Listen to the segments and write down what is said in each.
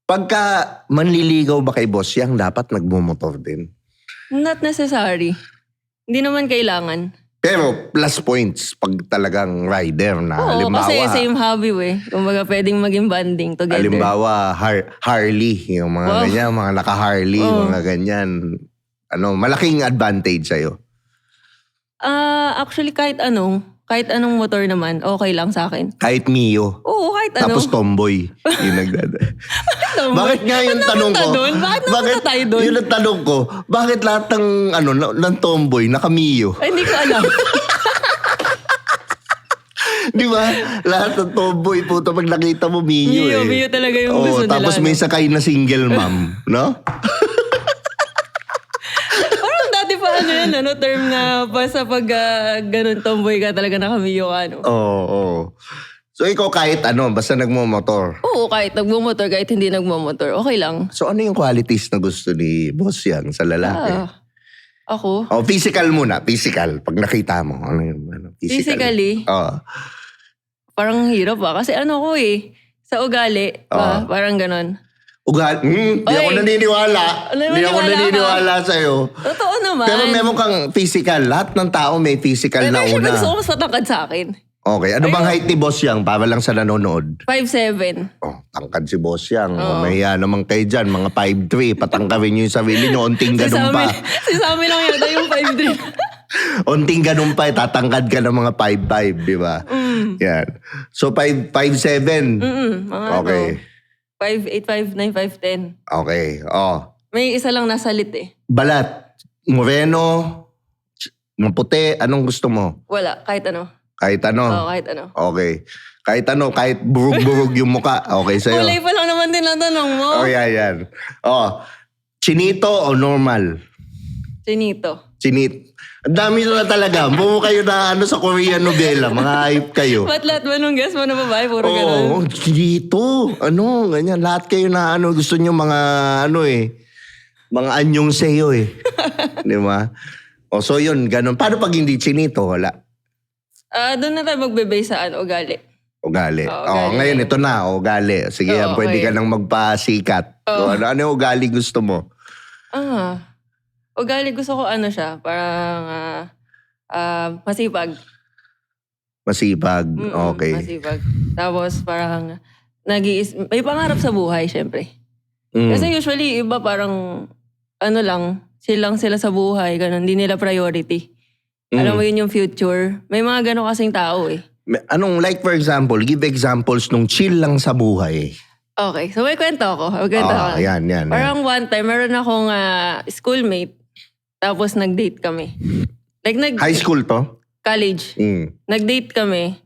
Pagka manliligaw ba kay boss yang, dapat nagmumotor din. Not necessary. Hindi naman kailangan. Pero plus points pag talagang rider na Oo, halimbawa. kasi same hobby Kumbaga pwedeng maging bonding together. Halimbawa, Harley, yung mga ganyan, mga naka-Harley, mga ganyan. Malaking advantage sa'yo. Actually, kahit anong motor naman, okay lang sa akin. Kahit Mio. Oo, kahit ano. Tapos tomboy. Yung Bakit nga yung tanong ko? Bakit tayo doon? Yun ang tanong ko, bakit lahat ng tomboy naka-Mio? Ay, hindi ko alam. Di ba? Lahat ng tomboy, puto, pag nakita mo Mio Mio talaga yung gusto nila. Tapos may sakay na single mom, no? Term na basta pag ganun tomboy ka talaga nakamiyo ka, no? Oo. So ikaw kahit basta nagmumotor? Oo, kahit nagmumotor, kahit hindi nagmumotor, okay lang. So ano yung qualities na gusto ni boss yan sa lalaki? Ako? Physical muna. Physical. Pag nakita mo. Ano yung Physically? Parang hirap kasi ko sa ugali, parang ganun. Di ako naniniwala. Hindi ako naniniwala sa'yo. Totoo naman. Pero meron kang physical. Lahat ng tao may physical na una. Pero gusto ko mas matangkad sa akin. Okay. Ano bang height ni Boss Yang? Para lang sa nanonood. 5'7". Tangkad si Boss Yang. Mahiya naman kayo dyan. Mga 5'3". Patangkawin nyo yung sarili nyo. Unting ganun pa. Si Sammy lang yata yung 5'3". Unting ganun pa. Tatangkad ka ng mga 5'5", di ba? Yan. So 5'7". Okay. 5'8", 5'9", 5'10". Okay. May isa lang nasa lit Balat. Moreno. Maputi. Anong gusto mo? Wala. Kahit ano. Kahit ano? Oo, kahit ano. Okay. Kahit ano. Kahit burug-burug yung muka. Okay sa'yo. Kulay pa lang naman din ang tanong mo. Yan. Chinito o normal? Chinito. Ang dami na talaga. Buo kayo na sa Korean novela. Mga hype kayo. Ba't lahat ba nung guess mo na babae? Puro ganun. Dito. Ganyan. Lahat kayo na gusto nyo mga mga anyong seyo Di ba? So yun, ganun. Paano pag hindi chinito? Wala. Doon na tayo magbe-base sa ugali. Ugali. Ngayon ito na, ugali. Sige, pwede ka nang magpasikat. Ano yung ugali gusto mo? Ugali gusto ko siya, parang masipag. Masipag, okay. Masipag. Tapos parang may pangarap sa buhay, syempre. Kasi usually iba parang silang sila sa buhay, ganun, hindi nila priority. Alam mo yun yung future. May mga ganun kasing tao Like for example, give examples nung chill lang sa buhay. Okay, so may kwento ako. Yan. Parang one time, meron akong schoolmate. Tapos nag-date kami. High school to? College. Nag-date kami.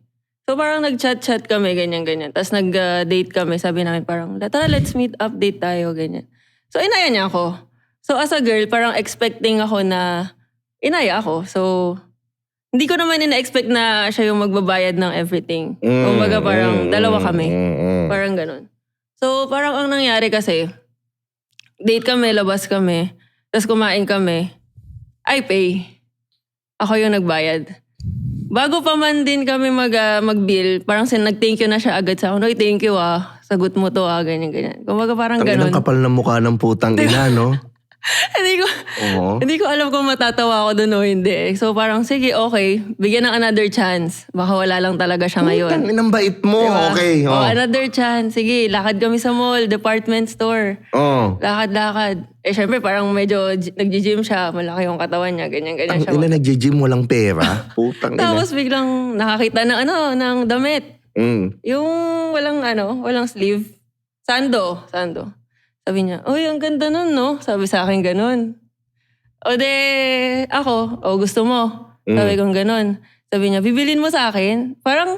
So parang nag-chat-chat kami, ganyan-ganyan. Tapos nag-date kami. Sabi namin parang, tara, let's meet up, date tayo, ganyan. So inaya niya ako. So as a girl, parang expecting ako na inaya ako. So hindi ko naman ina-expect na siya yung magbabayad ng everything. Kumbaga parang dalawa kami. Parang ganun. So parang ang nangyari kasi, date kami, labas kami, tapos kumain kami. I pay. Ako yung nagbayad. Bago pa man din kami mag-bill, parang nag-thank you na siya agad sa akin. Oy, thank you sagot mo to ganyan-ganyan. Kumbaga parang ganun. Ang kapal na mukha ng putang ina, no? Hindi ko alam kung matatawa ako doon o hindi. So parang, sige, okay. Bigyan ng another chance. Baka wala lang talaga siya ngayon. Putang inang bait mo. Diba? Okay. Another chance. Sige, lakad kami sa mall, department store. Lakad-lakad. Syempre parang medyo nag-gym siya. Malaki yung katawan niya. Ganyan-ganyan siya. Nag-gym walang pera. Putang ina. Tapos biglang nakakita ng damit. Yung walang sleeve. Sando. Sabi niya, uy, ang ganda nun, no? Sabi sa akin ganun. O ako, gusto mo? Sabi kong ganun. Sabi niya, bibilin mo sa akin? Parang,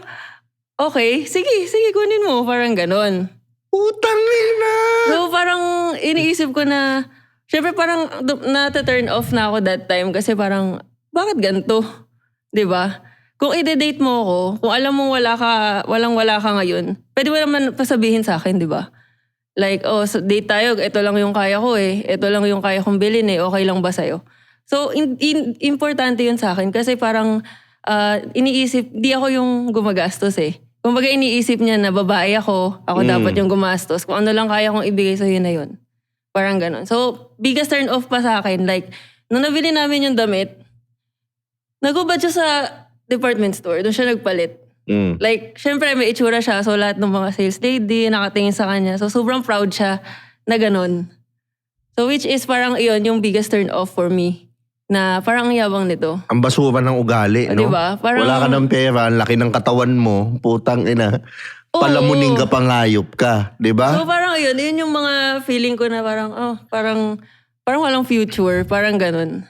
okay, sige, kunin mo. Parang ganun. Putang ina! So parang iniisip ko na, syempre parang na-turn off na ako that time kasi parang, bakit ganito? Diba? Kung i-date mo ako, kung alam mo walang-wala ka ngayon, pwede mo naman pasabihin sa akin, diba? Like, so date tayo, ito lang yung kaya ko ito lang yung kaya kong bilhin okay lang ba sa'yo? So, importante yun sa akin kasi parang iniisip, di ako yung gumagastos Kumbaga iniisip niya na babae ako dapat yung gumastos. Kung ano lang kaya kong ibigay sa'yo na yun. Parang ganun. So, biggest turn off pa sa akin, like, nung nabili namin yung damit, nagubad siya sa department store. Doon siya nagpalit. Like, syempre may itsura siya. So, lahat ng mga sales lady nakatingin sa kanya. So, sobrang proud siya na ganun. So, which is parang iyon yung biggest turn off for me. Na parang ang yabang nito. Ang basura ng ugali, no? Diba? Parang, Wala ka ng pera, ang laki ng katawan mo, putang ina. Palamuning ka, pangayop ka, di ba? So parang yun yung mga feeling ko na parang, parang walang future, parang ganun.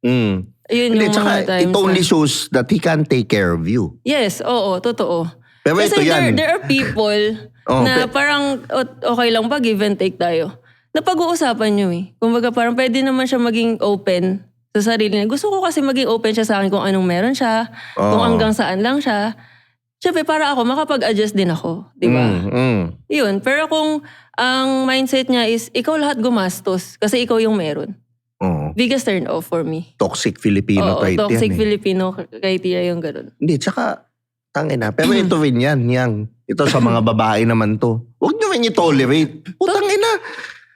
Yun Hindi, yung tsaka, mga times it only shows that he can take care of you. Yes, oo, totoo. Pero ito Kasi yan. there are people na parang okay lang ba, give and take tayo. Na pag-uusapan nyo eh. Kumbaga parang pwede naman siya maging open sa sarili niya. Gusto ko kasi maging open siya sa akin kung anong meron siya, kung hanggang saan lang siya. Siyempre, para ako, makapag-adjust din ako. Di ba? Yun. Pero kung ang mindset niya is, ikaw lahat gumastos kasi ikaw yung meron. Biggest turn off for me. Toxic Filipino type yan. Toxic Filipino criteria yung ganun. Hindi, tsaka, tangina. Pero ito rin yan, ito sa mga babae naman to. Huwag nyo rin i-tolerate. Putang ina.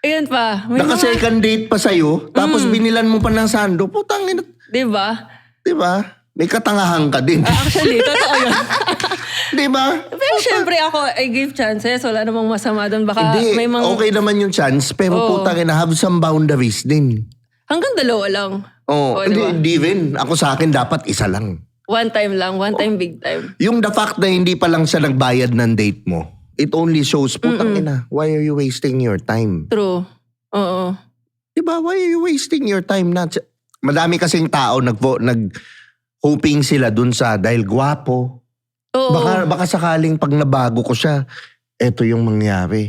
Ayan pa. May Naka-second date pa sa'yo, tapos binilan mo pa ng sando. Putang ina. Di ba? Di ba? May katangahan ka din. Actually, totoo yun. Di ba? Pero syempre ako, I give chances. Wala namang masama doon. Baka Hindi, may mga... okay naman yung chance, pero putang ina, have some boundaries din. Hanggang dalawa lang. Hindi rin. Ako sa akin, dapat isa lang. One time lang. One time, big time. Yung the fact na hindi pa lang siya nagbayad ng date mo, it only shows, putang ina, why are you wasting your time? True. Oo. Diba? Why are you wasting your time na? Madami kasing tao hoping sila dun sa dahil gwapo. Oo. Baka sakaling pag nabago ko siya, eto yung mangyari.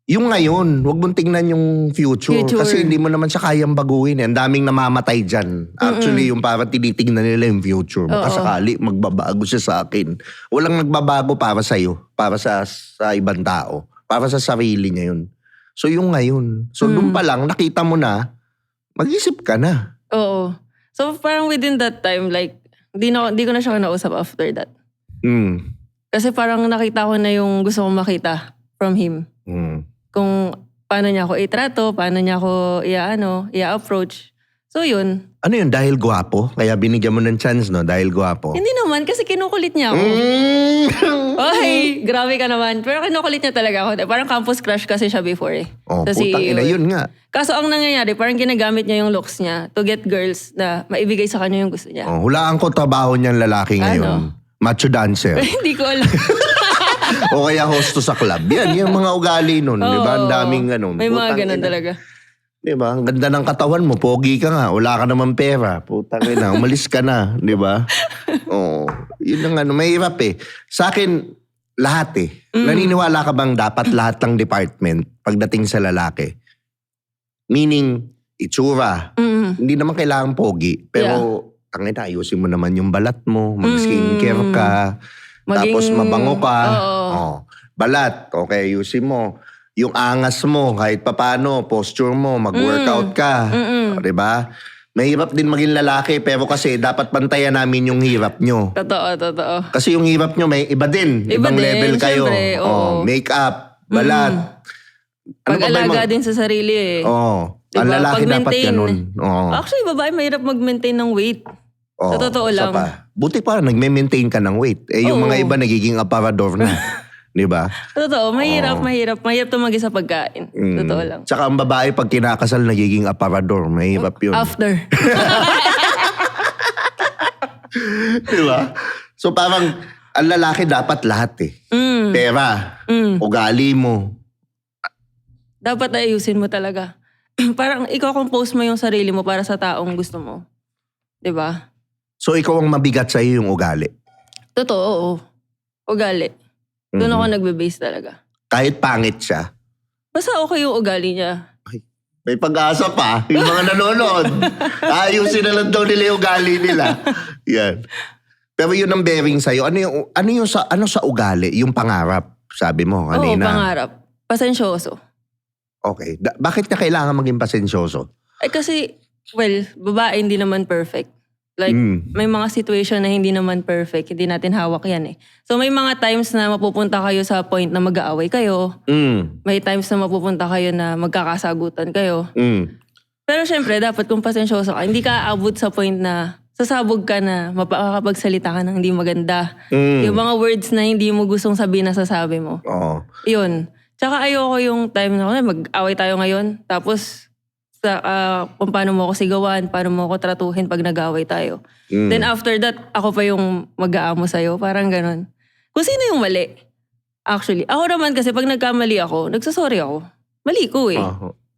Yung ngayon, huwag mong tingnan yung future. Kasi hindi mo naman siya kayang baguhin. Ang daming namamatay dyan. Actually, yung parang tinitingnan nila yung future. Baka sakali, magbabago siya sa akin. Walang nagbabago para sa'yo. Para sa ibang tao. Para sa sarili niya yun. So yung ngayon. So doon pa lang, nakita mo na, mag-isip ka na. Oo. So parang within that time, like, di ko na siya nausap after that. Kasi parang nakita ko na yung gusto kong makita from him. Kung paano niya ako itrato, paano niya ako i-approach. So yun. Ano yun? Dahil gwapo? Kaya binigyan mo ng chance, no? Dahil gwapo? Hindi naman, kasi kinukulit niya ako. Oy, grabe ka naman. Pero kinukulit niya talaga ako. Parang campus crush kasi siya before eh. Putang ina, yun nga. Kaso ang nangyayari, parang ginagamit niya yung looks niya to get girls na maibigay sa kanya yung gusto niya. Hulaan ko trabaho niyang lalaki ngayon. Macho dancer. Hindi ko alam. O kaya hosto sa club. Yan, yung mga ugali nun. Di ba? Ang daming ganun. May mga ganun talaga. Di ba? Ang ganda ng katawan mo. Pogi ka nga. Wala ka naman pera. Putang ina. Umalis ka na. Di ba? Oo. Yun ang mahirap eh. Sa akin, lahat eh. Naniniwala ka bang dapat lahat ng department pagdating sa lalaki? Meaning, itsura. Hindi naman kailangan pogi. Pero, tangina, ayusin mo naman yung balat mo. Mag-skincare ka. Tapos mabango ka. Balat, okay, ayusin mo. Yung angas mo, kahit papano, posture mo, mag-workout ka. Diba? Mahirap din maging lalaki, pero kasi dapat bantayan namin yung hirap nyo. Totoo. Kasi yung hirap nyo, may iba din. Ibang level kayo. Syempre, Make-up, balat. Pag-alaga din sa sarili eh. Ang lalaki dapat ganun. Actually, babae, mahirap mag-maintain ng weight. Sa totoo lang. Buti pa, nagme-maintain ka ng weight. Yung mga iba nagiging aparador na. Di ba? Totoo, mahirap. Mahirap tumagi sa pagkain. Totoo lang. Tsaka ang babae, pag kinakasal, nagiging aparador. Mahirap yun. After. Di ba? So parang, ang lalaki dapat lahat eh. Pera, ugali mo. Dapat ayusin mo talaga. Parang ikaw compose mo yung sarili mo para sa taong gusto mo. Di ba? So ikaw ang mabigat sa'yo yung ugali. Totoo, oo. Ugali. Doon ako nagbe-base talaga. Kahit pangit siya. Basta okay yung ugali niya. May pag-asa pa. Yung mga nanonood. Ayusin na lang daw nila yung ugali nila. Yan. Pero yun ang bearing sa'yo. Ano sa ugali? Yung pangarap, sabi mo kanina. Oo, pangarap. Pasensyoso. Okay. Bakit niya kailangan maging pasensyoso? Kasi, well, babae hindi naman perfect. Like, may mga situation na hindi naman perfect. Hindi natin hawak yan eh. So, may mga times na mapupunta kayo sa point na mag-aaway kayo. May times na mapupunta kayo na magkakasagutan kayo. Pero syempre, dapat kung pasensyoso ka, hindi ka aabot sa point na sasabog ka na makakapagsalita ka ng hindi maganda. Yung mga words na hindi mo gustong sabihin na sasabi mo. Oo. Yun. Tsaka ayoko yung time na mag-away tayo ngayon. Tapos, kung paano mo ako sigawan, paano mo ako tratuhin pag nag-away tayo. Then after that, ako pa yung mag-aamo sa'yo. Parang ganun. Kung sino yung mali. Actually, ako naman kasi pag nagkamali ako, nagsasorry ako. Mali ko eh.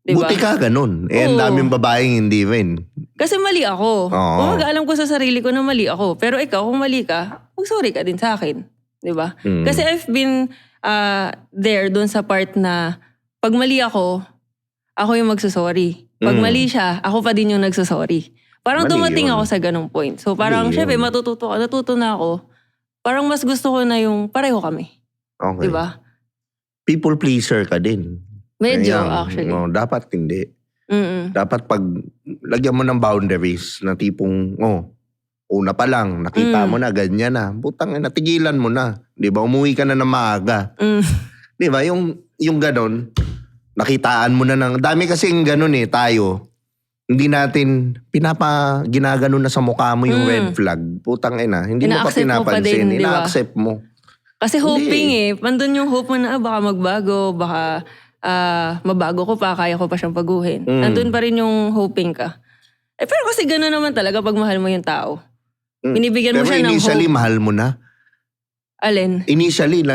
Diba? Buti ka ganun. Ang daming babaeng hindi rin. Kasi mali ako. Kung mag-alam ko sa sarili ko na mali ako. Pero ikaw, kung mali ka, mag-sorry ka din sa akin. Diba? Kasi I've been there dun sa part na pag mali ako yung magsasorry. Pag mali siya, ako pa din yung nagsasorry. Parang Mali dumating yun. ako sa ganung point. So parang syempre natuto na ako. Parang mas gusto ko na yung pareho kami. Okay. Diba? People pleaser ka din. Medyo Ayan. actually. Dapat hindi. Dapat pag lagyan mo ng boundaries na tipong, una pa lang, nakita mo na, ganyan na. Putang ina, tigilan mo na. Di ba? Umuwi ka na ng maaga. Di ba? Yung ganon, nakitaan mo na ng, dami kasing ganon tayo. Hindi natin, ginaganon na sa mukha mo yung red flag. Putang ina, hindi mo pa Ina-accept mo pa pinapansin. din, di ba? Ina-accept mo. Kasi hoping Pandun yung hope mo na baka magbago, baka mabago ko pa, kaya ko pa siyang paguhin. Nandun pa rin yung hoping ka. Pero kasi gano'n naman talaga pag mahal mo yung tao. Binibigyan mo siya ng hope. Pero initially, mahal mo na. Alin? Initially,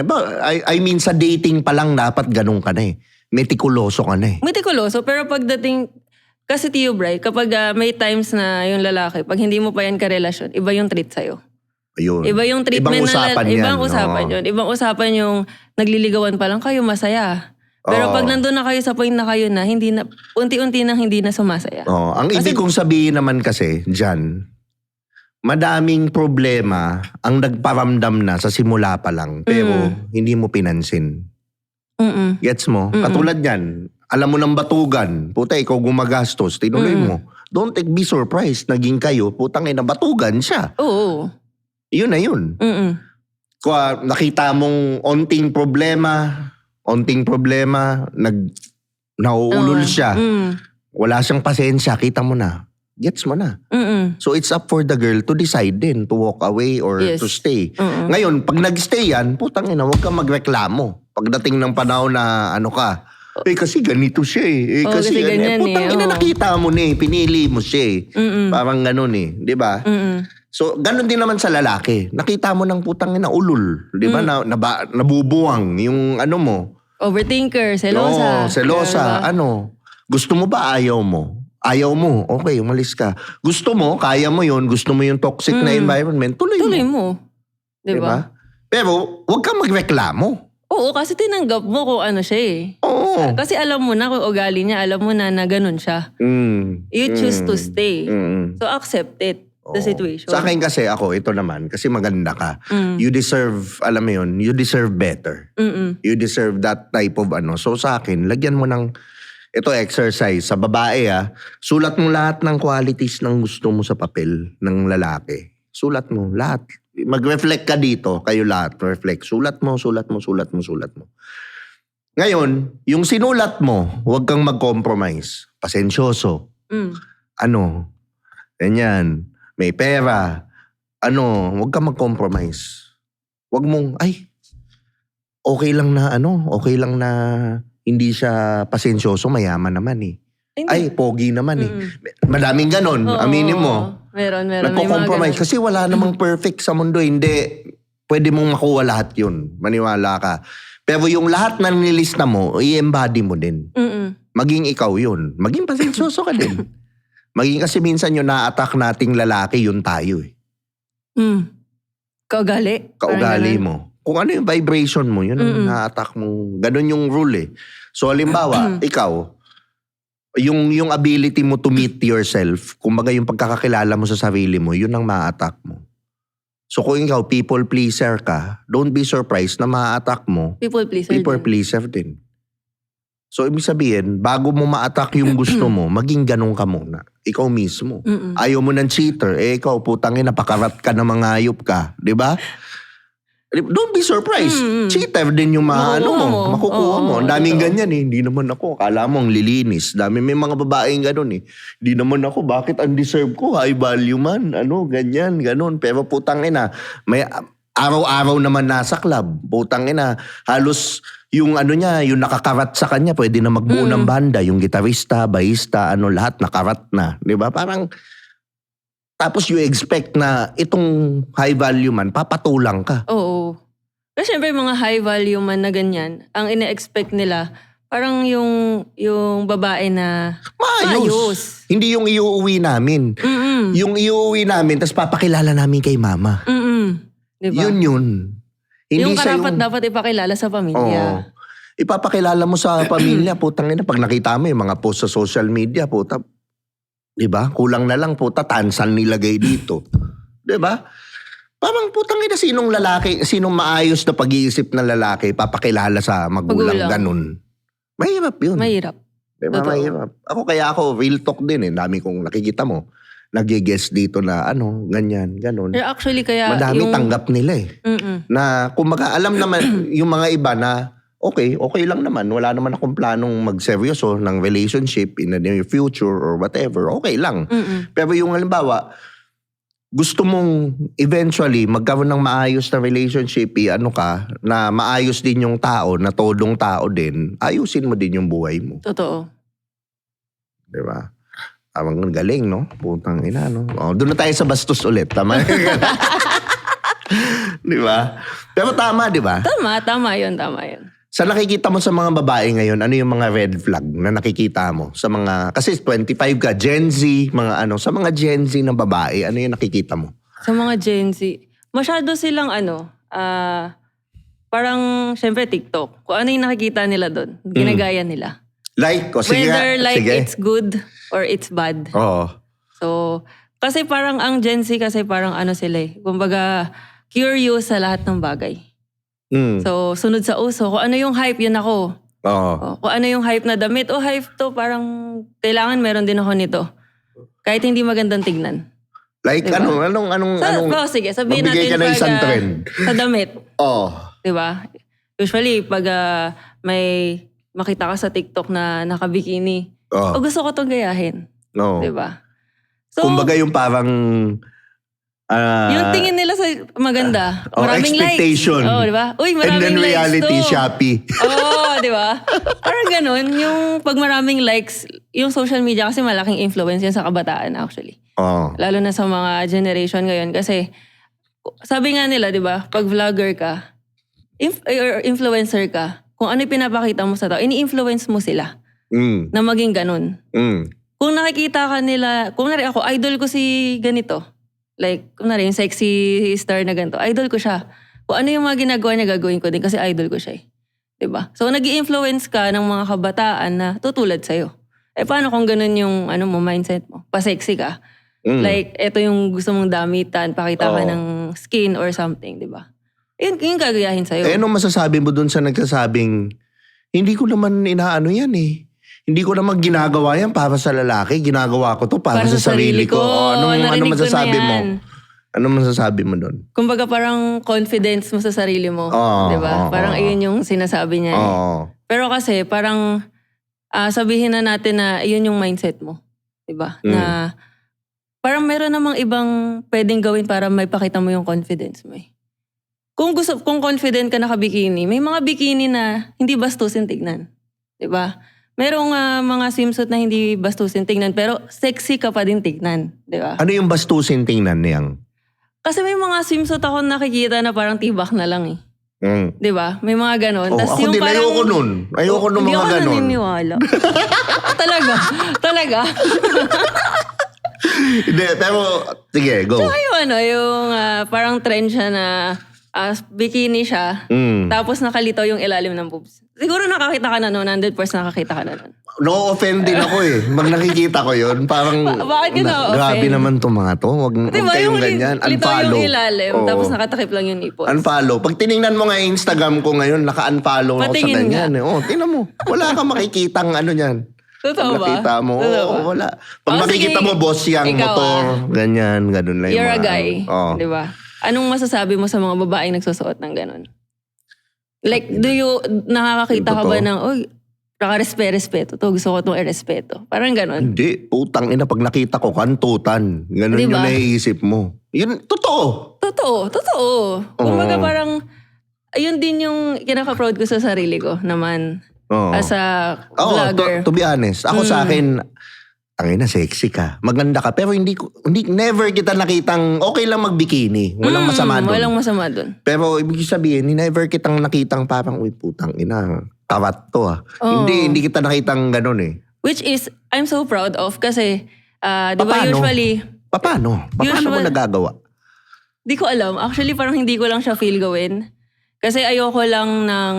I mean sa dating pa lang dapat ganun ka na Metikuloso ka na Metikuloso, pero pagdating, kasi Tio Bray, kapag may times na yung lalaki, pag hindi mo pa yan karelasyon, iba yung treat sa'yo. Ayun. Iba yung treatment Ibang usapan yan. Ibang usapan yun. Ibang usapan yung nagliligawan pa lang kayo, masaya. Pero pag nandun na kayo sa point na kayo na, hindi na, unti-unti nang hindi na sumasaya. Ang ibig kong sabihin naman kasi, dyan, madaming problema ang nagparamdam na sa simula pa lang, pero hindi mo pinansin. Gets mo? Katulad yan, alam mo ng batugan, puta, ikaw gumagastos, tinuloy mo. Don't be surprised, naging kayo, putang ina, batugan siya. Oo. Yun na yun. Kung nakita mong onting problema, nauulol siya, wala siyang pasensya, kita mo na, gets mo na. So it's up for the girl to decide din to walk away or to stay. Ngayon, pag nag-stay yan, putang ina, huwag kang magreklamo. Pagdating ng panahon na ka, kasi ganito siya kasi ganyan putang ina, nakita mo na pinili mo siya Parang ganun di ba? So, ganun din naman sa lalaki. Nakita mo ng putang ina ulul, di ba? Nabubuwang yung mo. Overthinker, selosa. Selosa. Diba? Gusto mo ba ayaw mo? Ayaw mo, okay, umalis ka. Gusto mo, kaya mo yun, gusto mo yung toxic na environment, tuloy mo. Diba? Pero, huwag kang magreklamo. Oo, kasi tinanggap mo kung ano siya Oo. Kasi alam mo na kung ugali niya, alam mo na ganun siya. You choose to stay. So accept it, the situation. Sa akin kasi ako, ito naman, kasi maganda ka. You deserve, alam mo yun, you deserve better. You deserve that type of So sa akin, lagyan mo ng, ito exercise, sa babae sulat mo lahat ng qualities ng gusto mo sa papel ng lalaki. Sulat mo, lahat. Mag-reflect ka dito, kayo lahat, reflect. Sulat mo. Ngayon, yung sinulat mo, huwag kang mag-compromise. Pasensyoso. Ganyan. May pera. Huwag kang mag-compromise. Huwag mong, okay lang na hindi siya pasensyoso, mayaman naman pogi naman Madaming ganon, aminin mo. Meron. Nagko-compromise kasi wala namang perfect sa mundo. Hindi, pwede mong makuha lahat yun. Maniwala ka. Pero yung lahat na nilista mo, i-embody mo din. Maging ikaw yun. Maging pasensyoso ka din. Maging kasi minsan yung na-attack nating lalaki, yun tayo Kaugali mo. Kung ano yung vibration mo, yun ang na-attack mo. Ganon yung rule So halimbawa, ikaw, yung ability mo to meet yourself, kumbaga yung pagkakakilala mo sa sarili mo, yun ang ma-attack mo. So kung ikaw people pleaser ka, don't be surprised na ma-attack mo People pleaser din. So, ibig sabihin, bago mo ma-attack yung gusto mo, maging ganun ka muna. Ikaw mismo. Ayaw mo ng cheater. Ikaw, putangin, napakarat ka na mga hayop ka. Di ba? Don't be surprised. Cheater din yung makukuha mo. Ang daming ganyan eh. Hindi naman ako. Akala mo ang lilinis. May mga babaeng ganun eh. Hindi naman ako. Bakit undeserved ko? High value man. Ganyan, ganun. Pero putangin na, may araw-araw naman nasa club. Putangin na, halos yung yung nakakarat sa kanya, pwede na magbuo ng banda. Yung gitarista, bahista, lahat nakarat na. Di ba? Parang, tapos you expect na itong high value man, papatulang ka. Oo. Kasi syempre mga high value man na ganyan, ang ine-expect nila, parang yung babae na maayos. Hindi yung iuuwi namin. Yung iuuwi namin, tapos papakilala namin kay mama. Diba? Yun. Hindi yung karapat dapat ipakilala sa pamilya. Ipapakilala mo sa pamilya, putang ina, pag nakita mo yung mga post sa social media, puta, diba? Kulang na lang, puta, tansan nilagay dito. Diba? Parang putang ina, sinong maayos na pag-iisip na lalaki, papakilala sa magulang ganun. Mahirap yun. Mahirap. Diba? Mahirap. Ako, real talk din eh. Dami kong nakikita mo. Nag-guess dito na ganyan, ganun. Pero actually kaya madami tanggap nila eh. Na kumbaga alam naman yung mga iba na okay lang naman. Wala naman akong planong magseryoso ng relationship in the near future or whatever. Okay lang. Pero yung halimbawa, gusto mong eventually magkaroon ng maayos na relationship, na maayos din yung tao, na todong tao din, ayusin mo din yung buhay mo. Totoo. Diba? Ang galing, no? Putang ina, no? Doon na tayo sa bastos ulit. Tama? Di ba? Pero tama, di ba? Tama yun. Sa nakikita mo sa mga babae ngayon, ano yung mga red flag na nakikita mo? Sa mga, kasi 25 ka, Gen Z, sa mga Gen Z ng babae, ano yung nakikita mo? Sa mga Gen Z, masyado silang parang, syempre TikTok. Kung ano yung nakikita nila doon, ginagaya nila. Sige. Whether it's good or it's bad. Oo. So, kasi parang ang Gen Z kasi parang sila eh. Kumbaga, curious sa lahat ng bagay. So, sunod sa uso. Kung ano yung hype, yun ako. Oo. Kung ano yung hype na damit, hype to, parang kailangan meron din ako nito. Kahit hindi magandang tignan. Like, diba? Anong sige, sabihin natin ka na isang trend. Sa damit. Oo. Diba? Usually, pag may makita ka sa TikTok na naka-bikini, gusto ko itong gayahin. No. Diba? So, kumbaga yung parang yung tingin nila sa maganda. Maraming expectation. Likes. Diba? Uy, maraming likes to. And then reality, Shopee. Diba? Parang ganun. Yung pag maraming likes, yung social media kasi malaking influence yan sa kabataan actually. Lalo na sa mga generation ngayon. Kasi, sabi nga nila, diba? Pag vlogger ka, or influencer ka, kung ano yung pinapakita mo sa tao, ini-influence mo sila na maging ganun. Kung nakikita ka nila, kung nari ako, idol ko si ganito. Like, kung nari yung sexy star na ganito, idol ko siya. Kung ano yung mga ginagawa niya, gagawin ko din kasi idol ko siya eh. Diba? So, nag-i-influence ka ng mga kabataan na tutulad sa'yo. Paano kung ganun yung mindset mo? Pa-sexy ka. Like, eto yung gusto mong damitan, pakita ka ng skin or something, diba? Yung gagayahin sa'yo. Anong masasabi mo dun sa nagsasabing, hindi ko naman inaano yan eh. Hindi ko naman ginagawa yan para sa lalaki. Ginagawa ko to para sa sarili ko. Ano masasabi mo? Ano masasabi mo dun? Kumbaga parang confidence mo sa sarili mo. Diba? Parang ayun yung sinasabi niya. Pero kasi parang sabihin na natin na ayun yung mindset mo. Diba? Na parang meron namang ibang pwedeng gawin para may pakita mo yung confidence mo eh. Kung confident ka naka-bikini, may mga bikini na hindi bastusin tignan. Diba? Merong mga swimsuit na hindi bastusin tignan, pero sexy ka pa din tignan. Diba? Ano yung bastusin tignan niyang? Kasi may mga swimsuit ako nakikita na parang tibak na lang eh. Diba? May mga ganon. Ako din, ayoko nun. Ayoko nun mga ganon. Hindi ako naniniwala. Talaga. Hindi, pero, sige, go. So yung parang trend siya na bikini siya, tapos nakalitaw yung ilalim ng boobs. Siguro nakakita ka na nun, 100% nakakita ka na nun. no-offend din ako eh. Pag nakikita ko yun, parang... Bakit ka na-offend? Grabe naman itong mga to. Huwag kayong ganyan. Lito Unfollow. yung ilalim, Oo. tapos nakatakip lang yung nipples. Unfollow. Pag tiningnan mo nga yung Instagram ko ngayon, naka-unfollow ako sa Patingin ganyan. Tingnan mo. Wala kang makikitang ano yan. Totoo ba? Nakita mo. Totoo ba? Wala. Pag makikita sige. mo, boss yang Ikaw, motor. Ganyan, ganun lang. You're a mga guy. ano. Di ba? Anong masasabi mo sa mga babaeng nagsusuot ng ganun? Like, nakakakita ka ba Totoo. ng, oy, naka-respeto to. Gusto ko itong irespeto. Parang ganun. Hindi. Putang ina. Pag nakita ko, kantutan. Ganun Di yung ba? naiisip mo. Yun, totoo. Totoo. Kumbaga parang, ayun din yung kinaka-proud ko sa sarili ko naman. Oo. As a Oo, vlogger. to be honest. Ako sa akin, tangina, sexy ka. Maganda ka. Pero hindi never kita nakitang okay lang magbikini. Walang masama doon. Walang masama doon. Pero ibig sabihin, never kitang nakitang parang, uy, putang ina, tawat to ah. Oo. Hindi kita nakitang ganun eh. Which is, I'm so proud of kasi, di ba Paano? usually, Paano mo nagagawa? di ko alam. Actually, parang hindi ko lang siya feel gawin. Kasi ayoko lang ng,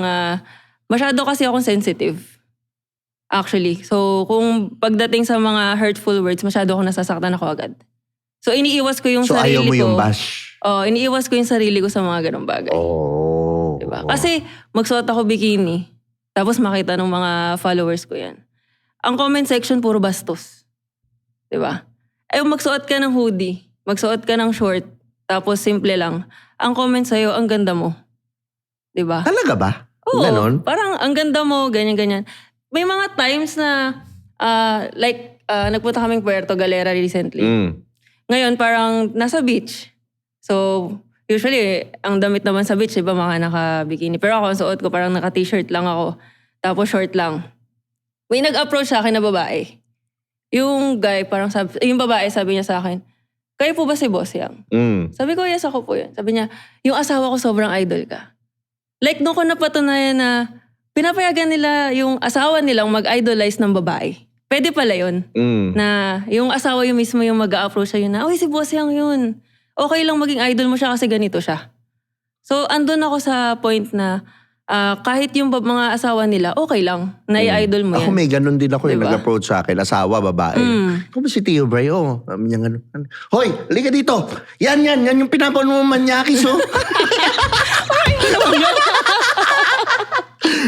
masyado kasi akong sensitive. Actually. So, kung pagdating sa mga hurtful words, masyado ako nasasaktan ako agad. So, iniiwas ko yung So sarili ayaw ko. mo yung bash? Iniiwas ko yung sarili ko sa mga ganong bagay. Oh. Diba? Kasi magsuot ako bikini, tapos makita ng mga followers ko yan. Ang comment section, puro bastos. Diba? Ay, magsuot ka ng hoodie, magsuot ka ng short, tapos simple lang. Ang comment sa'yo, ang ganda mo. Diba? Talaga ba? Oo, Ganon? parang ang ganda mo, ganyan-ganyan. May mga times na, nagpunta kaming Puerto Galera recently. Ngayon, parang nasa beach. So, usually, ang damit naman sa beach, iba mga naka-bikini. Pero ako, ang suot ko, parang naka-t-shirt lang ako. Tapos short lang. May nag-approach sa akin na babae. Yung guy, parang yung babae sabi niya sa akin, kayo po ba si Boss Yang? Sabi ko, yes, ako po yun. Sabi niya, yung asawa ko sobrang idol ka. Like, doon ko napatunayan na pinapayagan nila yung asawa nilang mag-idolize ng babae. Pwede pala yun. Na yung asawa yung mismo yung mag-a-approach sa'yo na, uy, si Boss Yang yun. Okay lang maging idol mo siya kasi ganito siya. So, andun ako sa point na kahit yung mga asawa nila, okay lang na i-idol mo yan. Ako may ganun din ako yung Diba? nag-approach sa akin, asawa, babae. Kung si Tio Bray, sabi niya ganun. Hoy, halika dito. Yan yung pinapano mo manyakis, oh.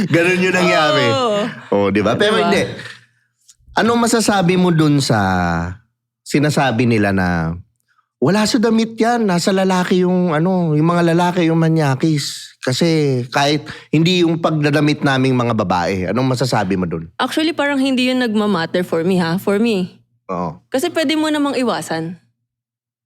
Ganun yung nangyari. Di ba? Pero Diba? hindi. Anong masasabi mo dun sa sinasabi nila na wala sa damit yan, nasa lalaki yung yung mga lalaki yung manyakis. Kasi kahit hindi yung pagdadamit naming mga babae, anong masasabi mo dun? Actually, parang hindi yun nagmamatter for me, ha? For me. Oo. Kasi pwede mo namang iwasan.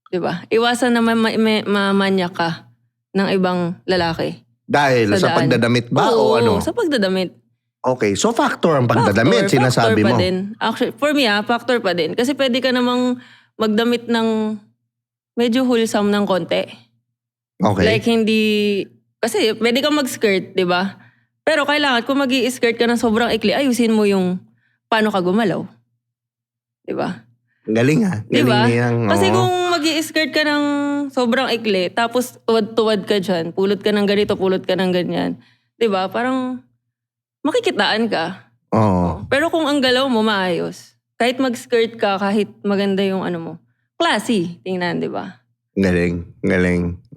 Diba? Iwasan na mamanyak ka ng ibang lalaki. Dahil sa daan. pagdadamit ba Oo, o ano? sa pagdadamit. Okay, so factor ang pagdadamit, sinasabi factor mo. pa din. Actually, for me factor pa din. Kasi pwede ka namang magdamit ng medyo wholesome ng konti. Okay. Like hindi, kasi pwede kang mag-skirt, di ba? Pero kailangan kung mag-i-skirt ka ng sobrang ikli, ayusin mo yung paano ka gumalaw. Di ba? Galing ha. Di ba? Galing niyang, Kasi oo. kung mag-i-skirt ka ng sobrang ikli, tapos tuwad-tuwad ka dyan, pulot ka ng ganito, pulot ka ng ganyan. Di ba? Parang makikitaan ka. Oo. Pero kung ang galaw mo maayos, kahit mag-skirt ka, kahit maganda yung ano mo, classy, tingnan, di ba? Galing.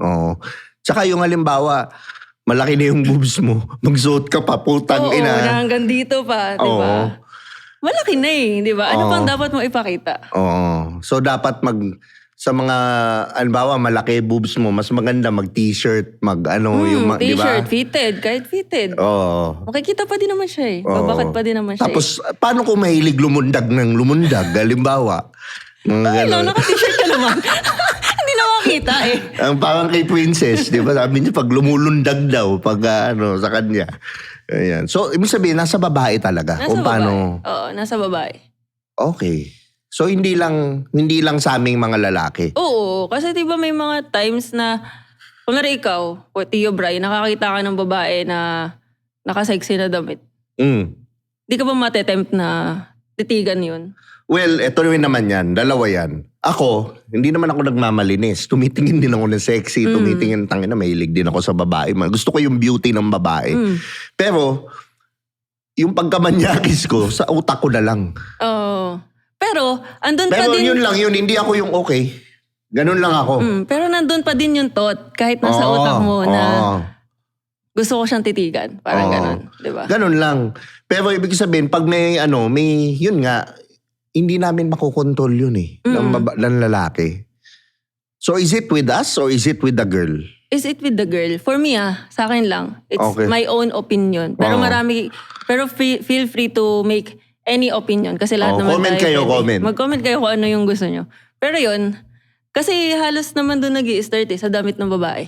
Oo. Tsaka yung halimbawa, malaki na yung boobs mo, magsuot ka pa, putang Oo, ina. na hanggang dito pa, di ba? Oo. Malaki na eh, di ba? Ano Oo. pang dapat mo ipakita? Oo. So dapat sa mga, halimbawa, malaki boobs mo, mas maganda mag-t-shirt, yung, di ba? T-shirt, fitted, kahit fitted. Oo. Makikita pa din naman siya eh. Oo. Babakat pa din naman siya Tapos, paano kung mahilig lumundag ng lumundag? Halimbawa, mga eh. gano'n. Naka-t-shirt ka naman. Hindi na makita eh. Ang parang kay Princess, di ba? Sabi niya, pag lumulundag daw, sa kanya. Ayan. So, ibig sabihin, nasa babae talaga. Nasa kung babae. paano. Oo, nasa babae. Okay. So, hindi lang sa aming mga lalaki. Oo, kasi di ba may mga times na, kung ikaw, o Tio Bray, nakakita ka ng babae na nakasexy na damit. Di ka ba matetempt na titigan yun? Well, eto rin naman yan. Dalawa yan. Ako, hindi naman ako nagmamalinis. Tumitingin din ako ng sexy. Tumitingin, tangina, mahilig din ako sa babae. Gusto ko yung beauty ng babae. Pero, yung pagkamanyakis ko, sa utak ko na lang. Oo. Pero, andun pa Pero din... yun lang yun, hindi ako yung okay. Ganun lang ako. pero nandun pa din yung thought, kahit nasa Oo, utak mo na oo. gusto ko siyang titigan. Parang Oo. ganun. Diba? Ganun lang. Pero ibig sabihin, pag may yun nga, hindi namin makokontrol yun ng lalaki. So is it with us or is it with the girl? Is it with the girl? For me sa akin lang. It's Okay. my own opinion. Pero feel free to make any opinion. Kasi lahat naman comment tayo kayo, pwede. comment. Mag-comment kayo kung ano yung gusto nyo. Pero yun, kasi halos naman doon nag-i-start sa damit ng babae.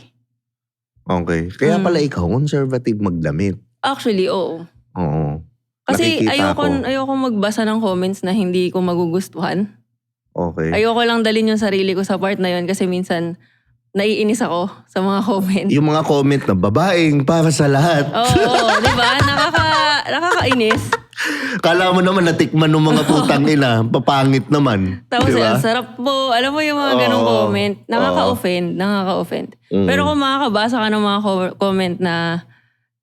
Okay. Kaya pala ikaw, conservative magdamit. Actually, oo. Oo. Kasi Nakikita ko. ayoko magbasa ng comments na hindi ko magugustuhan. Okay. Ayoko lang dalhin yung sarili ko sa part na yun kasi minsan naiinis ako sa mga comment. Yung mga comment na babaeng para sa lahat. Oo, di ba? Nakakainis. Kala mo naman natikman ng mga putang ina, papangit naman. Tapos di ba? ang sarap po. Alam mo yung mga ganong Oo. comment. Nakaka-offend. Pero kung makakabasa ka ng mga comment na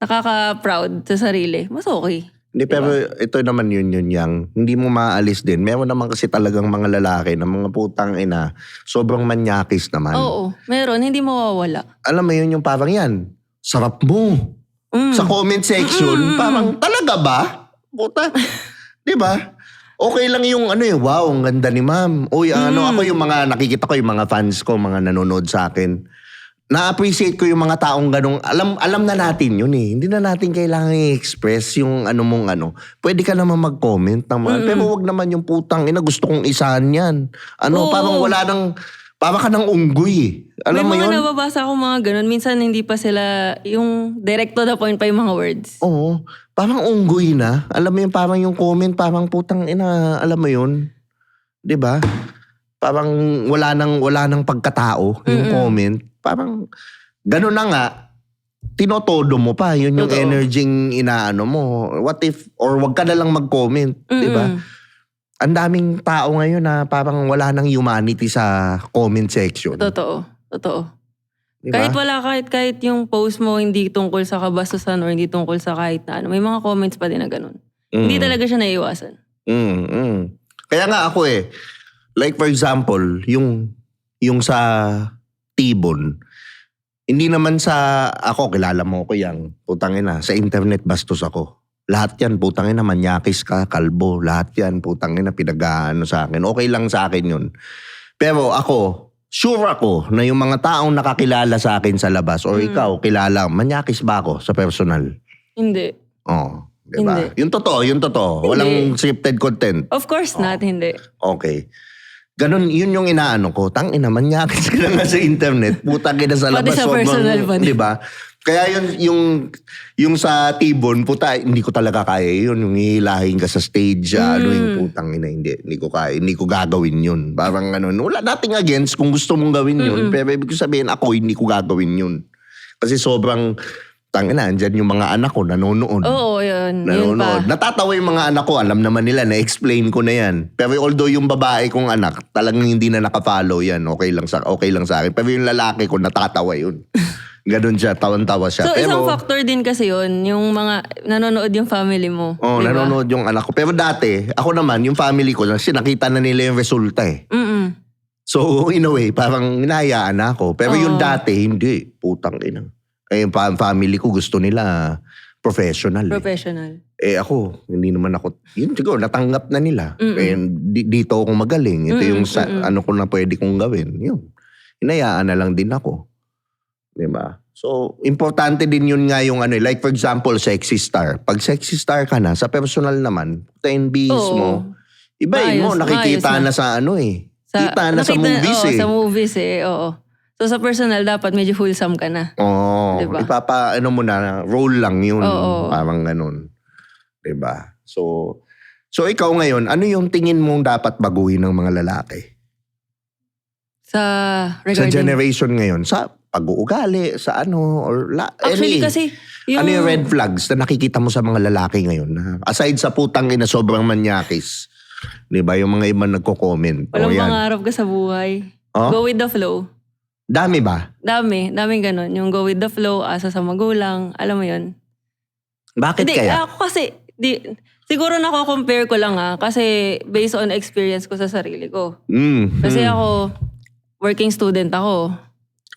nakaka-proud sa sarili, mas okay. Hindi, pero ito naman yun yang. Hindi mo maaalis din. Meron naman kasi talagang mga lalaki na mga putang ina, sobrang manyakis naman. Oo, meron. Hindi mawawala. Alam mo yun yung parang yan. Sarap mo. Sa comment section, parang talaga ba? Puta. Di ba? Okay lang yung wow, ang ganda ni ma'am. Uy, ako yung mga, nakikita ko yung mga fans ko, mga nanonood sa akin. Na-appreciate ko yung mga taong ganong, alam na natin yun eh. Hindi na natin kailangan i-express yung Pwede ka naman mag-comment ng mga, pero wag naman yung putang ina, gusto kong isahan yan. Parang wala nang, parang ka ng unggoy eh. Alam mo May mga yun? nababasa akong mga ganon. Minsan hindi pa sila, yung direct to the point pa yung mga words. Oo. Parang unggoy na. Alam mo yun, parang yung comment, parang putang ina, alam mo yun? 'Di ba? Parang wala nang pagkatao yung comment. Parang gano'n na nga, tinotodo mo pa. Yun yung Totoo. energying inaano mo. What if, or wag ka na lang mag-comment. Di ba? Ang daming tao ngayon na parang wala nang humanity sa comment section. Totoo. Diba? Kahit yung post mo hindi tungkol sa kabastusan or hindi tungkol sa kahit na may mga comments pa din na ganun. Hindi talaga siya naiiwasan. Kaya nga ako like for example, yung sa Tibon, hindi naman sa ako, kilala mo ko yang putangin na, sa internet bastos ako. Lahat yan, putangin na, manyakis ka, kalbo, lahat yan, putangin na, pinag-ano sa akin. Okay lang sa akin yun. Pero ako, sure ako na yung mga taong nakakilala sa akin sa labas, or ikaw, kilala, manyakis ba ako sa personal? Hindi. Oo. Diba? Hindi. Yung totoo. Walang scripted content. Of course not, hindi. Okay. Ganon, yun yung inaano ko. Tangina, manyakis ka na nga sa internet. Putang ina sa labas. Pati sa personal pa din. Di ba? Kaya yung sa Tibon, puta, hindi ko talaga kaya yun. Yung hihilahin ka sa stage, yung putang ina, hindi ko kaya. Hindi ko gagawin yun. Parang wala nothing against kung gusto mong gawin yun. Pero ibig sabihin, ako, hindi ko gagawin yun. Kasi sobrang, tangina, andyan yung mga anak ko, nanonood. Oo, yun. Yun Nanonood. pa. Natatawa yung mga anak ko, alam naman nila, na-explain ko na yan. Pero although yung babae kong anak, talagang hindi na nakafollow yan, okay lang sa akin. Pero yung lalaki ko, natatawa yun. Ganon siya, tawan-tawa siya. So, pero, isang factor din kasi yun, yung mga nanonood yung family mo. oh, diba? nanonood yung anak ko. Pero dati, ako naman, yung family ko, nakita na nila yung resulta eh. So, in a way, parang hinahayaan na ako. Pero yung dati, hindi. Putang ina. Eh, yung family ko gusto nila professional. Professional. Ako, hindi naman ako, yun siguro, natanggap na nila. Dito ako magaling. Ito yung ano ko na pwede kong gawin. Yun. Hinayaan na lang din ako. Diba? So, importante din yun nga yung like for example, sexy star. Pag sexy star ka na, sa personal naman, 10 Bs mo, ibahin mo, nakikita na sa kita na sa movies Sa movies oo. So sa personal, dapat medyo wholesome ka na. Oo. Diba? Mo na, role lang yun. Oo. Parang ganun. Diba? So ikaw ngayon, ano yung tingin mong dapat baguhin ng mga lalaki? Sa Sa generation ngayon, sa pag-uugali, sa Actually kasi, ano yung red flags na nakikita mo sa mga lalaki ngayon? Aside sa putang ina sobrang manyakis. Diba? Yung mga iba nagko-comment. Walang pangarap ka sa buhay. Oh? Go with the flow. Dami ba? Daming ganun. Yung go with the flow, asa sa magulang, alam mo yun. Bakit Hindi, kaya? ako kasi, Siguro nako-compare ko lang kasi based on experience ko sa sarili ko. Kasi ako, working student ako.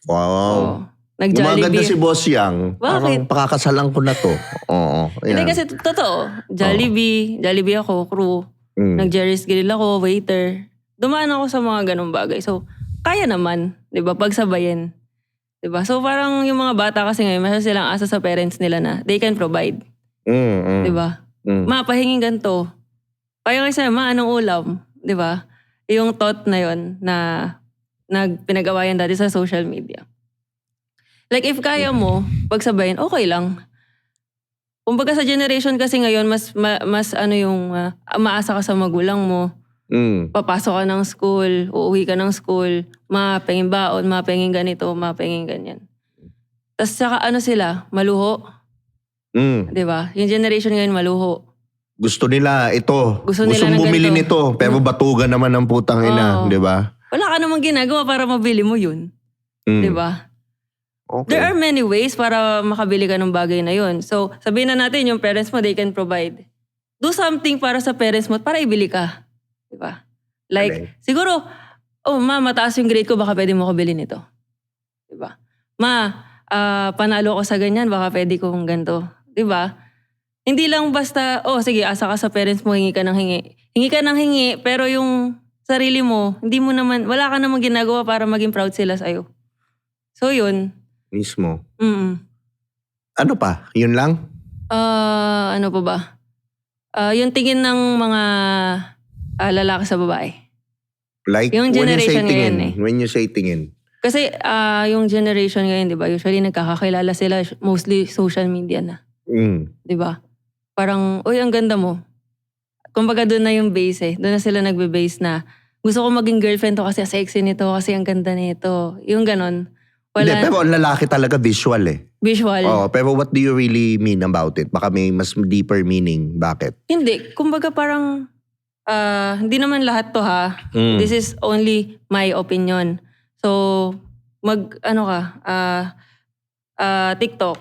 Wow. Nag-Jollibee. Gumaganda si Boss Yang. Bakit? Parang pakakasalan ko na to. Oo. Hindi Ayan. kasi totoo. Jollibee ako, crew. Nag-Jerry's Grill ako, waiter. Dumaan ako sa mga ganung bagay. So, kaya naman, 'di ba? Pagsabayin. 'Di ba? So, parang yung mga bata kasi ngayon, masyado silang asa sa parents nila na they can provide. 'Di ba? Ma, pahinging ganito. Kaya kasi, ma, anong ulam? 'Di ba? Yung thought na yon na pinag-awayan dati sa social media. Like, if kaya mo, pagsabayin, okay lang. Kumbaga sa generation kasi ngayon, mas maasa ka sa magulang mo. Papasok ka ng school, uuwi ka ng school, mapenging baon, mapenging ganito, mapenging ganyan. Tapos saka sila, maluho. Diba? Yung generation ngayon, maluho. Gusto nila ito. Gusto nila Gustong ng bumili ganito. nito, pero batugan naman ng putang ina, di ba? Wala ka namang ginagawa para mabili mo yun. Diba? Okay. There are many ways para makabili ka ng bagay na yun. So, sabihin na natin, yung parents mo, they can provide. Do something para sa parents mo, para ibili ka. Diba? Like, siguro, ma, mataas yung grade ko, baka pwede mo ko bilhin ito. Diba? Ma, panalo ko sa ganyan, baka pwede kong ganito. Diba? Hindi lang basta, sige, asa ka sa parents mo, hingi ka ng hingi. Hingi ka ng hingi, pero yung sarili mo, hindi mo naman, wala ka namang ginagawa para maging proud sila sa'yo. So, yun. Mismo. Ano pa? Yun lang? Ano pa ba? Yung tingin ng mga lalaki sa babae. Like, Yung when you say generation tingin. ngayon When you say tingin. Kasi yung generation ngayon, di ba, usually nagkakakilala sila mostly social media na. Di ba? Parang, uy, ang ganda mo. Kumbaga doon na yung base Doon na sila nagbe-base na gusto ko maging girlfriend to kasi sexy nito, kasi ang ganda nito. Yung ganon. Hindi, pero ang lalaki talaga visual Visual. Oh, pero what do you really mean about it? Baka may mas deeper meaning. Bakit? Hindi. Kumbaga parang, hindi naman lahat to This is only my opinion. So, TikTok.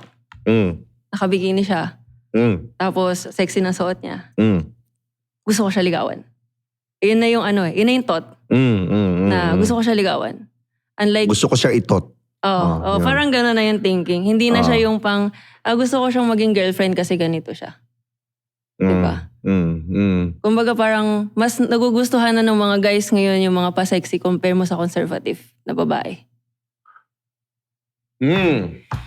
Nakabikini siya. Tapos, sexy na suot niya. Gusto ko siya ligawan. Yun na yung yun na yung thought. Na gusto ko siya ligawan. Unlike, gusto ko siya itot. Yun. Parang gano'n na yung thinking. Hindi na siya yung pang, gusto ko siyang maging girlfriend kasi ganito siya. Diba? Kumbaga parang, mas nagugustuhan na ng mga guys ngayon yung mga pa-sexy compare mo sa conservative na babae.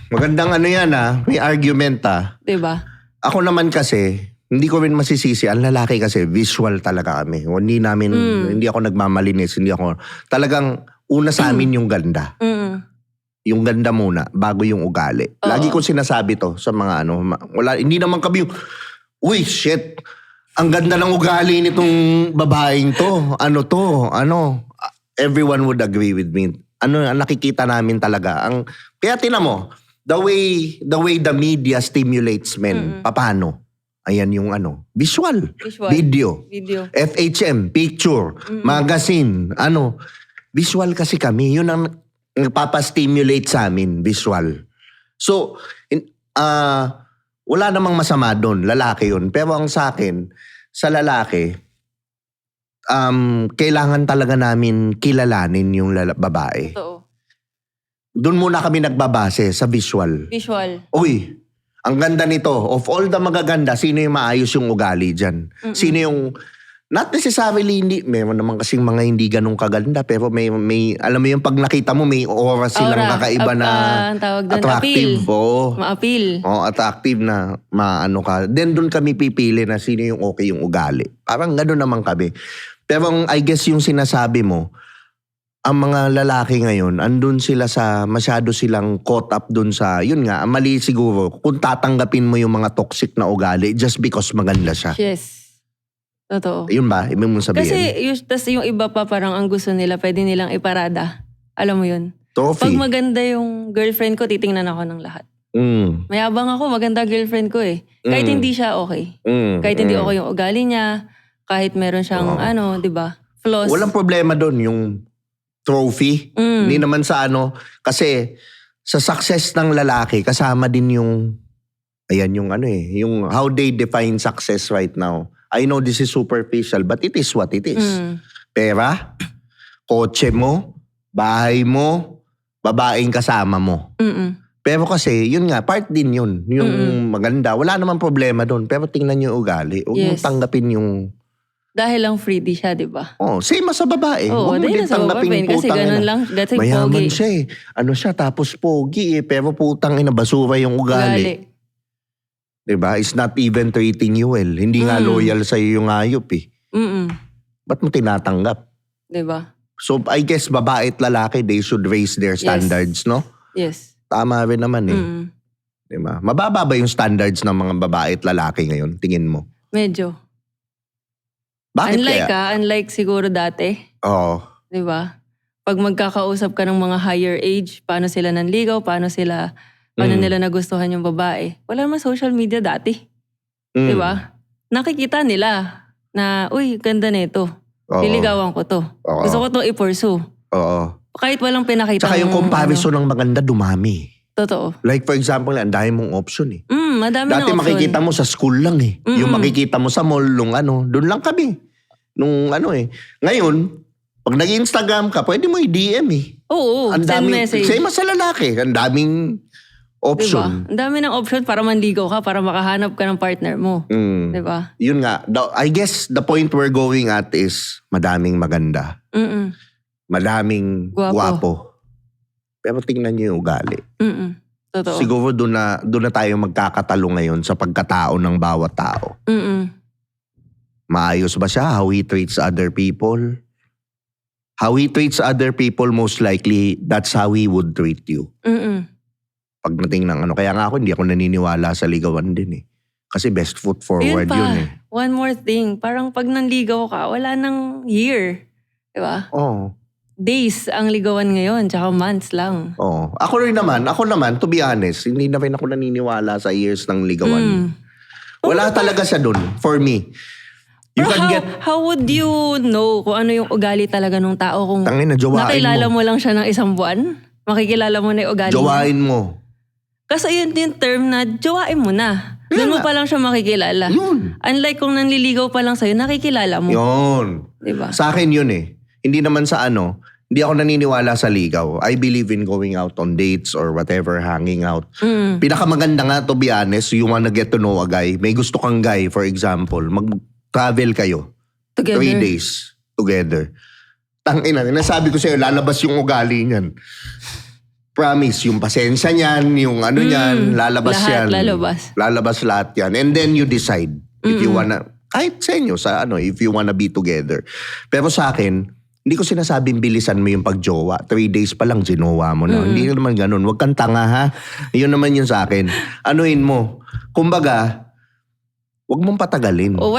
Magandang yan may argument Diba? Ako naman kasi, hindi ko rin masisisi. Ang lalaki kasi, visual talaga kami. Hindi ako nagmamalinis. Talagang una sa amin yung ganda. Yung ganda muna, bago yung ugali. Oo. Lagi ko sinasabi to sa mga hindi naman kami yung, uy, shit, ang ganda ng ugali nitong babaeng to. Everyone would agree with me. Ang nakikita namin talaga. Kaya tinan mo, the way the media stimulates men, paano? Ayan yung visual. Video. FHM, picture, magazine, visual kasi kami. Yun ang nagpapastimulate sa amin, visual. So, wala namang masama doon, lalaki yun. Pero ang sa akin, sa lalaki, kailangan talaga namin kilalanin yung babae. Totoo. Doon muna kami nagbabase sa visual. Uy, ang ganda nito. Of all the magaganda, sino yung maayos yung ugali dyan? Sino yung, not necessarily, meron naman kasing mga hindi ganun kaganda, pero may alam mo yung pag nakita mo, may aura silang kakaiba na attractive. Ma-appeal. Attractive na ka. Then doon kami pipili na sino yung okay yung ugali. Parang gano'n naman kami. Pero I guess yung sinasabi mo, ang mga lalaki ngayon, andun sila masyado silang caught up dun sa, yun nga, mali siguro, kung tatanggapin mo yung mga toxic na ugali just because maganda siya. Yes. Totoo. Yun ba? Ibig mong sabihin? Kasi yung iba pa parang ang gusto nila, pwede nilang iparada. Alam mo yun? Trophy. Pag maganda yung girlfriend ko, titingnan ako ng lahat. Mayabang ako, maganda girlfriend ko Kahit hindi siya okay. Kahit hindi okay yung ugali niya, kahit meron siyang di ba? Flaws. Walang problema doon yung trophy. Hindi naman sa kasi sa success ng lalaki, kasama din yung Ayan yung yung how they define success right now. I know this is superficial, but it is what it is. Pera, kotse mo, bahay mo, babaeng kasama mo. Pero kasi, yun nga, part din yun. Yung maganda, wala namang problema doon. Pero tingnan yung ugali. Huwag mong tanggapin yung... Dahil lang freebie siya, di ba? Same sa babae. Oo, Huwag mo din tanggapin kasi ganun lang. That's like mayaman pogi. siya siya, tapos pogi pero putang ina, basura yung ugali. Diba? It's not even treating you well. Hindi nga loyal sa'yo yung hayop eh. Ba't mo tinatanggap? Diba? So, I guess babae at lalaki, they should raise their standards, no? Yes. Tama rin naman eh. Diba? Mababa ba yung standards ng mga babae at lalaki ngayon? Tingin mo? Medyo. Bakit Unlike siguro dati. Oo. Diba? Pag magkakausap ka ng mga higher age, paano sila nanligaw, paano nila nagustuhan yung babae. Wala naman social media dati. Diba? Nakikita nila na, uy, ganda nito. Liligawan ko to. Gusto ko to i-pursue. Oo. Kahit walang pinakita. Tsaka yung comparison ng maganda dumami. Totoo. Like for example, ang dami mong option eh. Madami Dati ng option. makikita mo sa school lang eh. Yung makikita mo sa mall, doon lang kami. Ngayon, pag nag-Instagram ka, pwede mo i-DM eh. Oo, send message. Same sa lalaki. Ang daming option. Diba? Ang dami ng option para manligaw ka, para makahanap ka ng partner mo. Diba? Yun nga. I guess the point we're going at is madaming maganda. Madaming gwapo. Pero tingnan niyo yung ugali. Totoo. Siguro doon na tayo magkakatalo ngayon sa pagkatao ng bawat tao. Maayos ba siya? How he treats other people? How he treats other people, most likely, that's how he would treat you. Pagdating ng kaya nga ako, hindi ako naniniwala sa ligawan din eh. Kasi best foot forward yun eh. One more thing, parang pag nanligaw ka, wala nang year. Diba? Oo. Days ang ligawan ngayon, tsaka months lang. Oo. Ako naman, to be honest, hindi na rin ako naniniwala sa years ng ligawan. Wala talaga siya dun, for me. How would you know kung ano yung ugali talaga ng tao kung nakilala mo lang siya ng isang buwan? Makikilala mo na yung ugali jowain mo. Kasi yun yung term na jowain mo na. Doon mo pa lang siya makikilala. Yun. Unlike kung nanliligaw pa lang sa'yo, nakikilala mo. Yun. Diba? Sa akin yun eh. Hindi naman sa hindi ako naniniwala sa ligaw. I believe in going out on dates or whatever, hanging out. Pinakamaganda nga, to be honest, you wanna get to know a guy. May gusto kang guy, for example, mag-travel kayo. Together. 3 days together. Tangina, nasabi ko sa'yo, lalabas yung ugali niyan. Promise, yung pasensya niyan, yung niyan, lalabas lahat, yan. Lalabas lahat yan. And then you decide if you wanna, kahit sa inyo, if you wanna be together. Pero sa akin, hindi ko sinasabing bilisan mo yung pagjowa. 3 days pa lang, ginowa mo na. Hindi naman ganun. Huwag kang tanga ha. Yun naman yun sa akin. Anuin mo. Kumbaga, huwag mong patagalin. O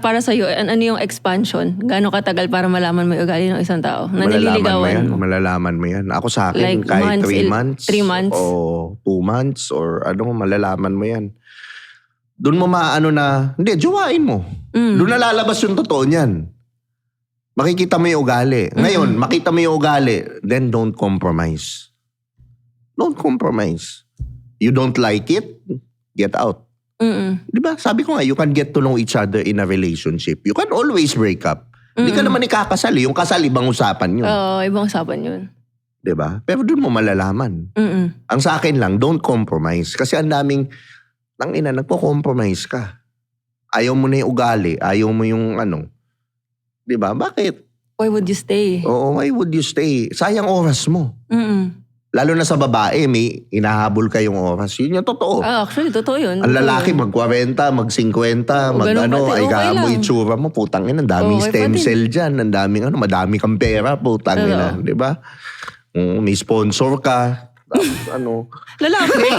para sa'yo, ano yung expansion? Gaano katagal para malaman mo yung ugali ng isang tao? Na nililigawan mo? Malalaman mo yan. Ako sa akin, Like kahit 3 months. 3 months? O 2 months or malalaman mo yan. Doon mo hindi, jowain mo. Doon nalalabas yung totoo niyan. Makikita mo yung ugali. Ngayon, makita mo yung ugali, then don't compromise. Don't compromise. You don't like it, get out. Diba? Sabi ko nga, you can get to know each other in a relationship. You can always break up. Hindi ka naman ikakasal. Yung kasal, ibang usapan yun. Oo, ibang usapan yun. Diba? Pero doon mo malalaman. Ang sa akin lang, don't compromise. Kasi ang daming, nagpo-compromise ka. Ayaw mo na yung ugali. Ayaw mo yung Diba? Bakit? Why would you stay? Oo, why would you stay? Sayang oras mo. Lalo na sa babae, may hinahabol kayong oras. Yun yung totoo. Actually, totoo yun. Ang lalaki, mag-40, mag-50, ay mo itsura mo, putang ina, ang daming stem cell dyan, ang daming madami kang pera, putang ina, di ba? May sponsor ka, Lalaki?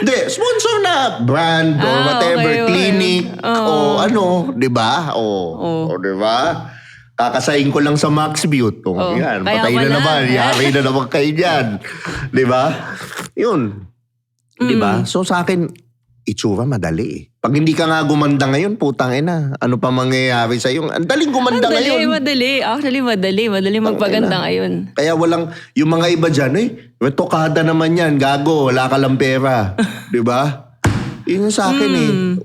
Hindi, sponsor na brand or whatever, clinic, o di ba? O di ba? Kakasayin ko lang sa Max Beauty. Yan, patay na naman. Yari na naman kayo dyan. Di ba? Yun. Di ba? So sa akin, itsura madali. Pag hindi ka nga gumanda ngayon, putang ina. Ano pa mangyayari sa'yo? Ang daling gumanda ngayon. Madali. Actually, madali. Madali magpaganda ngayon. Kaya yung mga iba dyan, tokada naman yan. Gago, wala ka lang pera. Di ba? Yun yung sa akin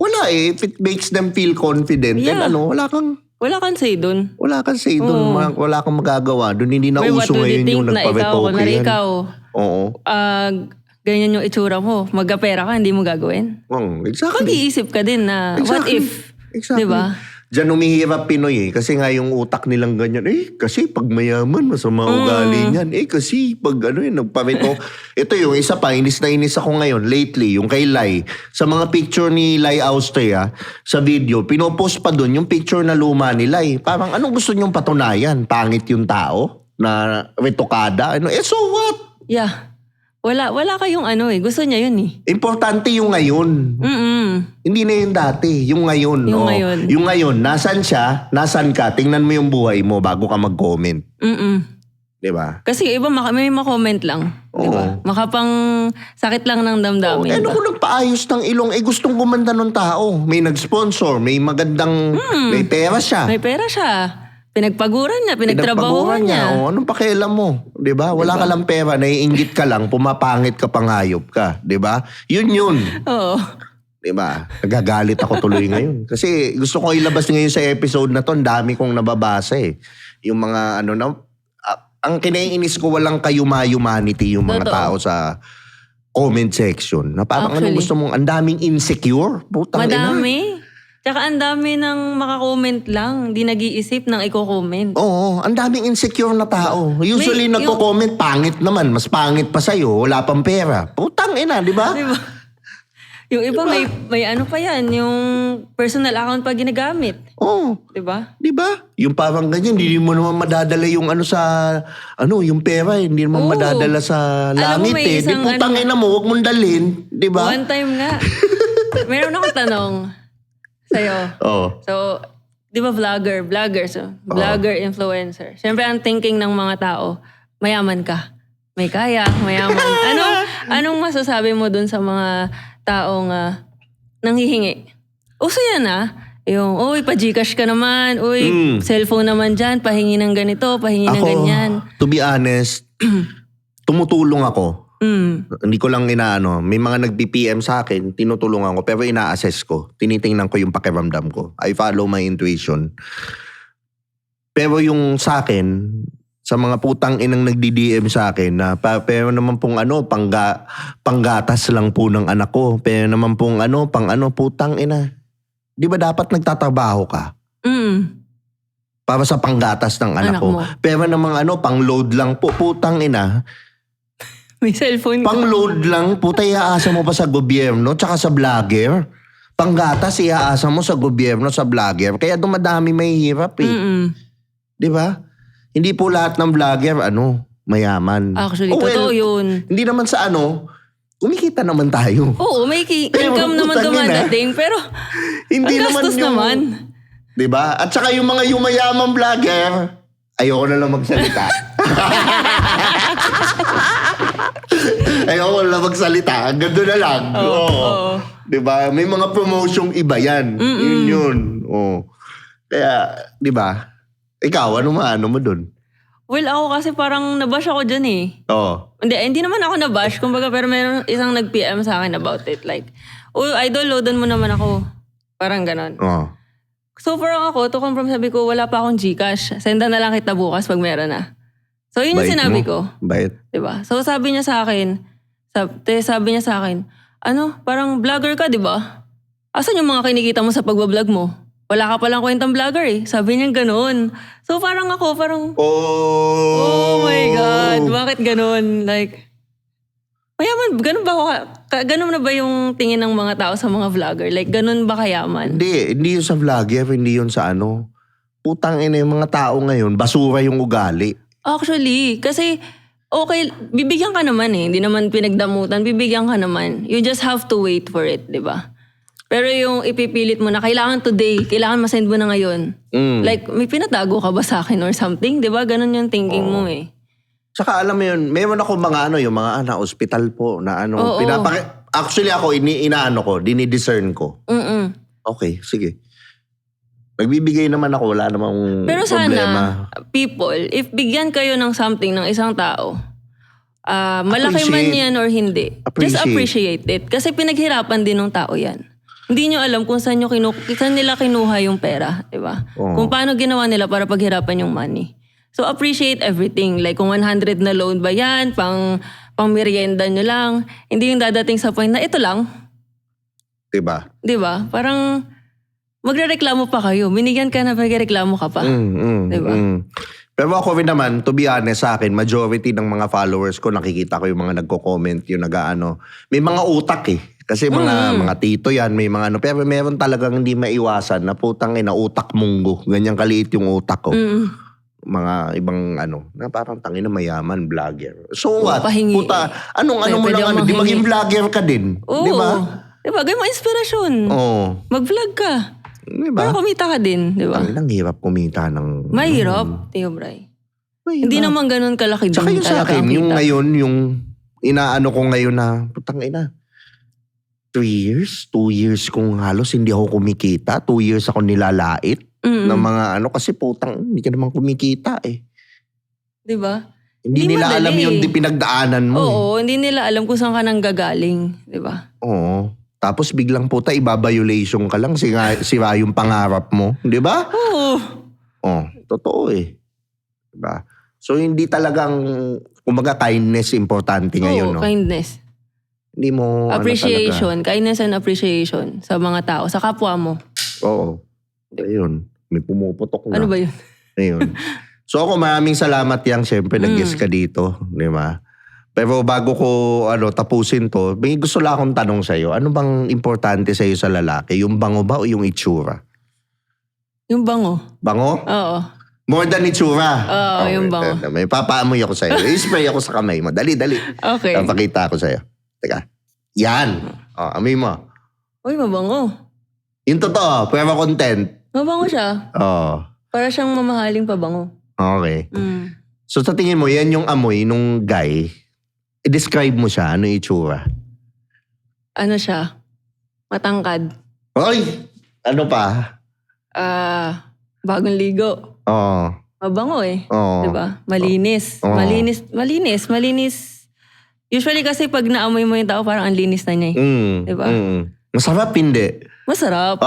Wala If it makes them feel confident, then Yeah. wala kang say dun. say doon. Wala kang magagawa. Doon hindi na May what uso would you ngayon yung think na ikaw, nagpa-retoke kunwari yan. ikaw, Oo. ganyan yung itsura mo, magkapera ka, hindi mo gagawin. Exactly. Mag-iisip ka din na, what Exactly. if? Exactly. Diba? Diyan umihirap Pinoy Kasi nga yung utak nilang ganyan. Kasi pag mayaman, masama ugali niyan. Kasi pag nagparito. Ito yung isa pa, inis na inis ako ngayon, lately, yung kay Lai. Sa mga picture ni Lai Austria, sa video, pinopost pa dun yung picture na luma ni Lai. Parang anong gusto niyong patunayan? Pangit yung tao? Na retokada? So what? Yeah. Wala kayong Gusto niya yun eh. Importante yung ngayon. Hindi na yung dati. Yung ngayon. Yung ngayon. Nasaan siya? Nasaan ka? Tingnan mo yung buhay mo bago ka mag-comment. Diba? Kasi iba may ma-comment lang. Diba? Makapang sakit lang ng damdamin. Kung nagpaayos ng ilong, gustong gumanda ng tao. May nag-sponsor, may magandang, may pera siya. May pera siya. Pinagpaguran niya, pinagtrabahuan niya. Anong pakialam mo? Diba? Wala ka lang pera, naiinggit ka lang, pumapangit ka, pangayop ka. Diba? Yun. Oo. Diba? Nagagalit ako tuloy ngayon. Kasi gusto ko ilabas ngayon sa episode na to, ang dami kong nababasa Yung mga ang kinaiinis ko walang kayuma-humanity yung mga Totoo. tao sa comment section. Na parang Actually. gusto mong, ang daming insecure. Putang ina. Madami. Tsaka ang dami ng makakomment lang. Hindi nag-iisip ng i-comment. Oo, ang daming insecure na tao. Usually May- nagko-comment, pangit naman. Mas pangit pa sa'yo, wala pang pera. Putang ina, di ba? Diba? Yung iba may pa yan. Yung personal account pa ginagamit. Oo. Diba? Di ba? Yung parang ganyan, hindi mo naman madadala yung yung pera, hindi naman Oo. madadala sa Alam mo, langit may Di isang putang ina mo, huwag mong dalhin. Di ba? One time nga. Meron akong tanong sa'yo. Oo. So, di ba vlogger, influencer. Siyempre, ang thinking ng mga tao, mayaman ka. May kaya, mayaman. Anong masasabi mo dun sa mga taong nanghihingi? Uso yan Yung, pa-Gcash ka naman. Cellphone naman dyan. Pahingi ng ganito, pahingi ng ganyan. To be honest, tumutulong ako. Hindi ko lang may mga nag-BPM sa akin, tinutulungan ko, pero ina-assess ko. Tinitingnan ko yung pakiramdam ko. I follow my intuition. Pero yung sa akin, sa mga putang inang nagdi-DM sa akin, na pero naman pong panggatas lang po ng anak ko. Pero naman pong putang ina. Di ba dapat nagtatrabaho ka? Para sa panggatas ng anak ko. mo. Pero namang pang-load lang po, putang ina. May cellphone ka. Pang-load lang, puta iaasa mo pa sa gobyerno tsaka sa vlogger. Panggatas iaasa mo sa gobyerno, sa vlogger. Kaya dumadami may hirap Di ba? Hindi po lahat ng vlogger, mayaman. Actually, totoo yun. Hindi naman sa kumikita naman tayo. Oo, may income naman dumadating. Pero, Hindi ang gastos naman. Di ba? At saka yung mga yumayamang vlogger, ayoko na lang magsalita. Ayoko na magsalita. Hanggang doon na lang. Oo. Diba? May mga promosyong iba yan. Yun. Oo. Kaya, diba? Ikaw, ano mo dun? Well, ako kasi parang nabash ako dyan Oo. Hindi naman ako nabash. Kumbaga, pero meron isang nag-PM sa akin about it. Like, idol, loadan mo naman ako. Parang ganon. Oo. So, parang ako, to confirm, sabi ko, wala pa akong Gcash. Senda na lang kita bukas pag meron na. So, yun yung Bait sinabi mo. ko. Bait. Diba? So, sabi niya sa akin, parang vlogger ka, diba? Asan yung mga kinikita mo sa pagbablog mo? Wala ka palang kwentang vlogger Sabi niya ganoon. So, parang ako, oh my God, bakit ganoon? Like, mayaman, ganun ba ako? Ganun na ba yung tingin ng mga tao sa mga vlogger? Like, ganun ba kayaman? Hindi yun sa vlogger, hindi yun sa Putang ina yung mga tao ngayon, basura yung ugali. Actually, kasi okay, bibigyan ka naman Hindi naman pinagdamutan, bibigyan ka naman. You just have to wait for it, di ba? Pero yung ipipilit mo na kailangan today, kailangan masend mo na ngayon. Like, may pinatago ka ba sa akin or something? Di ba? Ganun yung thinking mo Saka alam mo yun, meron ako mga yung mga hospital po na Oo. Actually ako, dinidiscern ko. Okay, sige. Nagbibigay naman ako, wala namang Pero problema. sana, people, if bigyan kayo ng something ng isang tao, malaki man yan or hindi. Just Appreciate. appreciate it. Kasi pinaghirapan din ng tao yan. Hindi nyo alam kung saan nila kinuha yung pera, di ba? Oo. Kung paano ginawa nila para paghirapan yung money. So appreciate everything. Like kung 100 na loan ba yan, pang merienda nyo lang. Hindi yung dadating sa point na ito lang. Diba? Di ba? Parang magrereklamo pa kayo. Binigyan ka na, magrereklamo ka pa. Diba? Pero ako rin naman, to be honest sa akin, majority ng mga followers ko, nakikita ko yung mga nagko-comment, yung nag-ano. May mga utak eh. Kasi mga tito yan, may mga ano. Pero meron talagang hindi maiwasan na putang ina, utak munggo. Ganyan kaliit yung utak ko. Mga ibang ano, na parang tangina mayaman, vlogger. So what? Pahingi. Puta, ano mo Pwede lang, akong di manghingi. maging vlogger ka din. Oo. Di ba? Diba? Gawin mo inspirasyon. Oo. Mag-vlog ka. Di Para ba? kumita ka din, di ba? Ang hirap kumita ng... Mahirap, Tio Bray. Mahirap. Hindi naman ganun kalaki Tsaka din yung sa talaga akin, ang yung kita. ngayon, yung inaano ko ngayon na, putang ina, 2 years kung halos hindi ako kumikita. 2 years ako nilalait ng mga ano, kasi putang, hindi ka naman kumikita eh. Di ba? Hindi nila madali. alam yung pinagdaanan mo. Oo, hindi nila alam kung saan ka nang gagaling. Di ba? Oo. Tapos biglang puta, ibabiolation ka lang, sira yung pangarap mo. Di ba? Oo. Oo, totoo eh. Di ba? So hindi talagang, kumbaga kindness importante ngayon, no? Kindness. Hindi mo, Appreciation. Kindness and appreciation sa mga tao, sa kapwa mo. Oo. Ayun. May pumuputok na. Ano ba yun? Ayun. So ako maraming salamat yang syempre nag-guest ka dito. Di ba? Pero bago ko tapusin to, may gusto lang akong tanong sa'yo. Ano bang importante sa'yo sa lalaki? Yung bango ba o yung itsura? Yung bango. Bango? Oo. More than itsura? Oo, yung bango. May papaamoy ako sa'yo. I-spray ako sa kamay mo. Dali. Okay. Papakita ako sa'yo. Teka. Yan. Amoy mo. Uy, mabango. Yung totoo. Pero content. Mabango siya. Oo. Para siyang mamahaling pabango. Okay. So sa tingin mo, yan yung amoy nung guy. I-describe mo siya. Ano yung itsura? Ano siya? Matangkad. Hoy! Ano pa? Bagong ligo. Oo. Mabango eh. Oo. Diba? Malinis. Oo. Malinis. Usually kasi pag naamoy mo yung tao, parang ang linis na niya eh. Diba? Masarap, hindi. Masarap.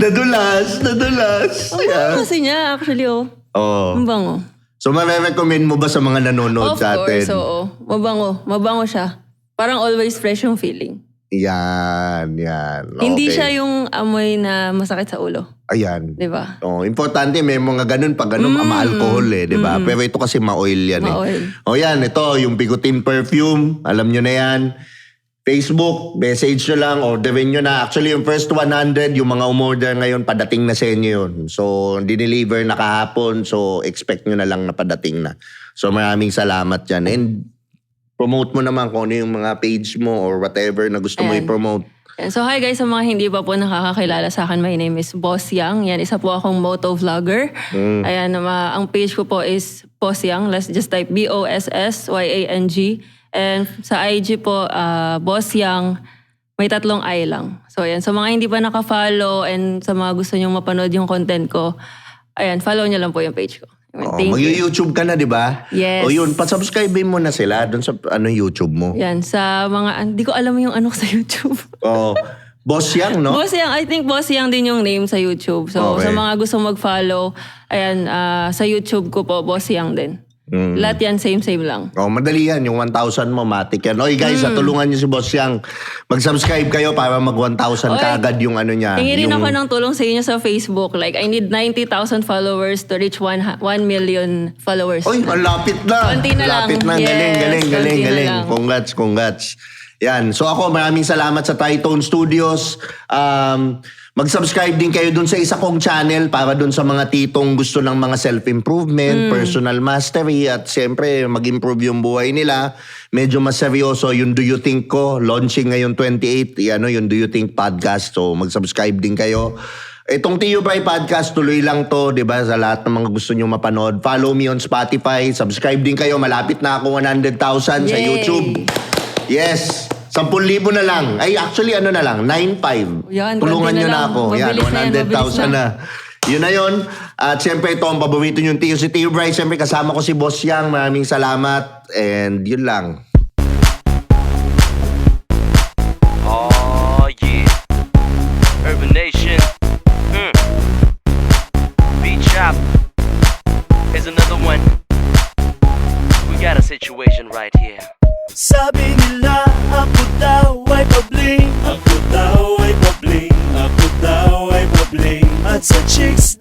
Nadulas. Ang bango kasi niya, actually, oh. Oo. Ang bango. So, ma-recommend mo ba sa mga nanonood Of sa atin? course, oo. Mabango. Mabango siya. Parang always fresh yung feeling. Yan. Okay. Hindi siya yung amoy na masakit sa ulo. Ayan. Diba? Importante, may mga ganun pag ganun, ma-alcohol eh, di ba? Pero ito kasi ma-oil yan Ma-oil. Yan, ito, yung Bigotin Perfume, alam nyo na yan. Facebook, message nyo lang, orderin nyo na. Actually, yung first 100, yung mga umorder ngayon, padating na sa inyo yun. So, dineliver na kahapon, so expect nyo na lang na padating na. So, maraming salamat dyan. And promote mo naman kung ano yung mga page mo or whatever na gusto mo Ayan. i-promote. So hi guys, sa mga hindi pa po nakakakilala sa akin, my name is Boss Yang. Yan, isa po akong moto vlogger. Ayan, ang page ko po is Boss Yang. Let's just type BOSSYANG. And sa IG po, Boss Yang, may 3 I lang. So ayan, sa mga hindi pa naka-follow and sa mga gusto nyong mapanood yung content ko, ayan, follow nyo lang po yung page ko. Thank you. Mag-YouTube ka na, di ba? Yes. O yun, pa-subscribe mo na sila doon sa YouTube mo. Yan, sa mga, hindi ko alam yung ano ko sa YouTube. Boss Yang, no? Boss Yang, I think Boss Yang din yung name sa YouTube. So Okay. sa mga gusto mag-follow, ayan, sa YouTube ko po, Boss Yang din. Lahat yan, same lang. Madali yan. Yung 1,000 mo, matik yan. Oy guys, tulungan niyo si Boss Yang. Mag-subscribe kayo para mag 1,000 kaagad yung ano niya. Hingi rin yung... ako ng tulong sa inyo sa Facebook. Like, I need 90,000 followers to reach 1 million followers. Oy, ang lapit na. Konti na lang. Lapit na. Yes, konti na Galing. lang. Congrats. Yan. So ako, maraming salamat sa Tritone Studios. Mag-subscribe din kayo dun sa isa kong channel para dun sa mga titong gusto ng mga self-improvement, personal mastery, at siyempre mag-improve yung buhay nila. Medyo mas seryoso yung Do You Think ko. Launching ngayon 28, yung Do You Think podcast. So mag-subscribe din kayo. Itong Tio Bray Podcast, tuloy lang to, di ba? Sa lahat ng mga gusto nyo mapanood. Follow me on Spotify. Subscribe din kayo. Malapit na ako 100,000 sa Yay! YouTube. Yes. 10,000 na lang. Ay, actually, na lang. 9,500. Yan, Tulungan konti nyo na na lang. ako. Yan, Mabilis na yan, 100,000 mabilis na. Yun na yun. At siyempre ito ang paborito yung Tio, si Tio Bryce. Siyempre kasama ko si Boss Yang. Maraming salamat. And yun lang. Oh yeah, Urban Nation. Beat Shop is another one. We got a situation right here. Sabi nila ako daw ay pabling, ako daw ay pabling, ako daw ay pabling. At sa chicks